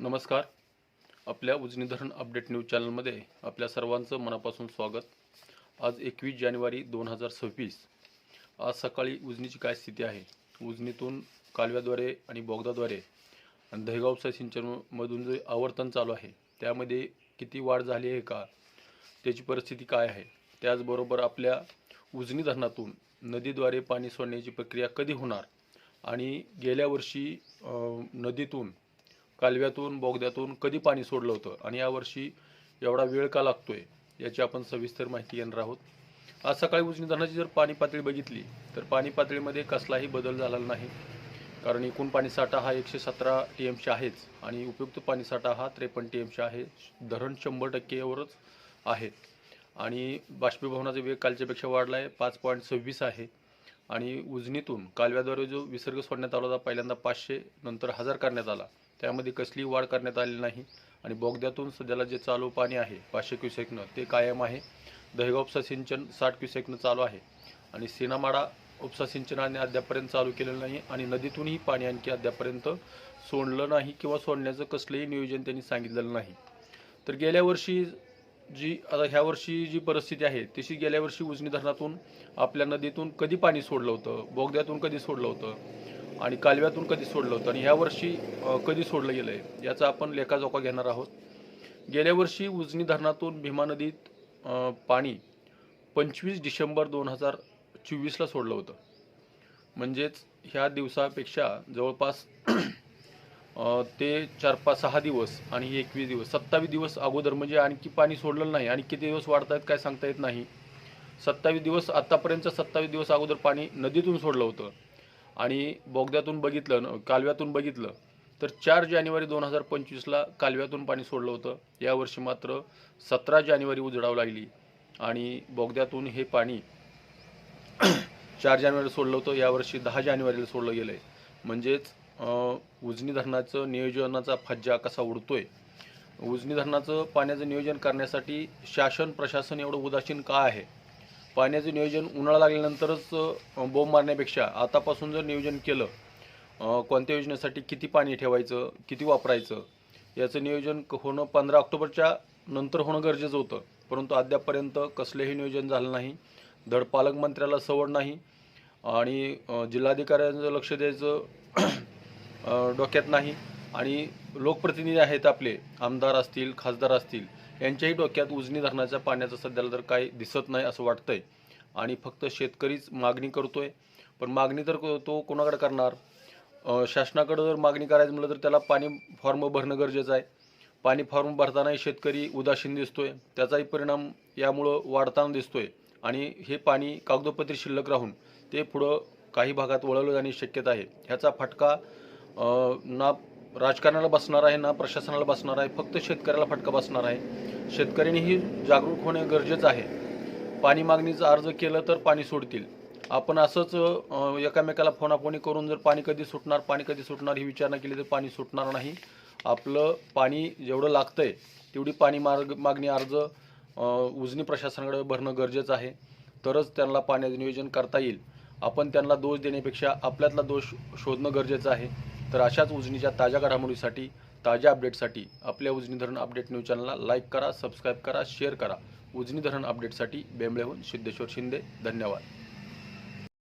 नमस्कार. आपल्या उजनी धरण अपडेट न्यूज चॅनलमध्ये आपल्या सर्वांचं मनापासून स्वागत. आज 21 जानेवारी 2026. आज सकाळी उजनीची काय स्थिती आहे, उजनीतून कालव्याद्वारे आणि बोगदाद्वारे आणि दहेगावचा सिंचनमधून जे आवर्तन चालू आहे त्यामध्ये किती वाढ झाली आहे का, त्याची परिस्थिती काय आहे, त्याचबरोबर आपल्या उजनी धरणातून नदीद्वारे पाणी सोडण्याची प्रक्रिया कधी होणार आणि गेल्या वर्षी नदीतून कालव्यातून बोगद्यातून कधी पाणी सोडलं होतं आणि यावर्षी एवढा वेळ का लागतोय याची आपण सविस्तर माहिती घेणार आहोत. आज सकाळी उजनी धरणाची जर पाणी पातळी बघितली तर पाणी पातळीमध्ये कसलाही बदल झालेला नाही, कारण एकूण पाणीसाठा हा 117 TMC आहेच आणि उपयुक्त पाणीसाठा हा 53 TMC आहे. धरण 100%वरच आहे आणि बाष्पीभवनाचा वेग कालच्यापेक्षा वाढला आहे, 5.26 आहे. आणि उजनीतून कालव्याद्वारे जो विसर्ग सोडण्यात आला होता पहिल्यांदा 500 नंतर 1000 करण्यात आला, त्यामध्ये कसली वाढ करण्यात आलेली नाही. आणि बोगद्यातून सध्याला जे चालू पाणी आहे 500 क्युसेकनं ते कायम आहे. दहेगाव उपसा सिंचन 60 क्युसेकनं चालू आहे आणि सीनामाडा उपसा सिंचनाने अद्यापर्यंत चालू केलेलं नाही आणि नदीतूनही पाणी आणखी अद्यापर्यंत सोडलं नाही किंवा सोडण्याचं कसलंही नियोजन त्यांनी सांगितलेलं नाही. तर गेल्या वर्षी आता ह्या वर्षी जी परिस्थिती आहे तशी गेल्या वर्षी उजनी धरणातून आपल्या नदीतून कधी पाणी सोडलं होतं, बोगद्यातून कधी सोडलं होतं आणि कालव्यातून कधी सोडलं होतं आणि ह्या वर्षी कधी सोडलं गेलं आहे याचा आपण लेखाजोखा घेणार आहोत. गेल्या वर्षी उजनी धरणातून भीमा नदीत पाणी 25 डिसेंबर 2024ला सोडलं होतं. म्हणजेच ह्या दिवसापेक्षा जवळपास ते 4-5-6 दिवस आणि 21 दिवस 27 दिवस अगोदर म्हणजे आणखी पाणी सोडलेलं नाही आणि किती दिवस वाढत आहेत काय सांगता येत नाही. 27 दिवस आत्तापर्यंत 27 दिवस अगोदर पाणी नदीतून सोडलं होतं आणि बोगद्यातून बघितलं कालव्यातून बघितलं तर 4 जानेवारी 2025ला कालव्यातून पाणी सोडलं होतं. यावर्षी मात्र 17 जानेवारी उजडावं लागली आणि बोगद्यातून हे पाणी 4 जानेवारीला सोडलं होतं, यावर्षी 10 जानेवारीला सोडलं गेलं आहे. म्हणजेच उजनी धरणाचं नियोजनाचा फज्जा कसा उडतोय. उजनी धरणाचं पाण्याचं नियोजन करण्यासाठी शासन प्रशासन एवढं उदासीन का आहे. पाण्याचं नियोजन उन्हाळा लागल्यानंतरच बोंब मारण्यापेक्षा आतापासून जर नियोजन केलं, कोणत्या योजनेसाठी किती पाणी ठेवायचं, किती वापरायचं याचं नियोजन होणं 15 ऑक्टोबरच्या नंतर होणं गरजेचं होतं, परंतु अद्यापर्यंत कसलेही नियोजन झालं नाही. धड पालकमंत्र्याला सवड नाही आणि जिल्हाधिकाऱ्यांचं लक्ष द्यायचं डोक्यात नाही आणि लोकप्रतिनिधी आहेत आपले आमदार असतील खासदार असतील यांच्याही डोक्यात उजनी धरणाच्या पाण्याचं सध्याला तर काही दिसत नाही असं वाटतंय. आणि फक्त शेतकरीच मागणी करतोय, पण मागणी तर तो कोणाकडे करणार. शासनाकडे जर मागणी करायचं म्हटलं तर त्याला पाणी फॉर्म भरणं गरजेचं आहे. पाणी फॉर्म भरतानाही शेतकरी उदासीन दिसतोय, त्याचाही परिणाम यामुळं वाढताना दिसतोय आणि हे पाणी कागदोपत्री शिल्लक राहून ते पुढं काही भागात वळवलं जाण्याची शक्यता आहे. ह्याचा फटका ना राजकारणाला बसणार आहे ना प्रशासनाला बसणार आहे, फक्त शेतकऱ्याला फटका बसणार आहे. शेतकऱ्यांनीही जागरूक होणे गरजेचं आहे. पाणी मागणीचा अर्ज केलं तर पाणी सोडतील. आपण असंच एकामेकाला फोनाफोनी करून जर पाणी कधी सुटणार ही विचारणा केली तर पाणी सुटणार नाही. आपलं पाणी जेवढं लागतंय तेवढी पाणी मागणी अर्ज उजनी प्रशासनाकडे भरणं गरजेचं आहे, तरच त्यांना पाण्याचं नियोजन करता येईल. आपण त्यांना दोष देण्यापेक्षा आपल्यातला दोष शोधणं गरजेचं आहे. तर अशाच उजनीच्या ताज्या घडामोडीसाठी ताज्या अपडेटसाठी आपल्या उजनी धरण अपडेट न्यूज चॅनलला लाईक करा, सबस्क्राईब करा, शेअर करा. उजनी धरण अपडेटसाठी बेंबळेहून सिद्धेश्वर शिंदे. धन्यवाद.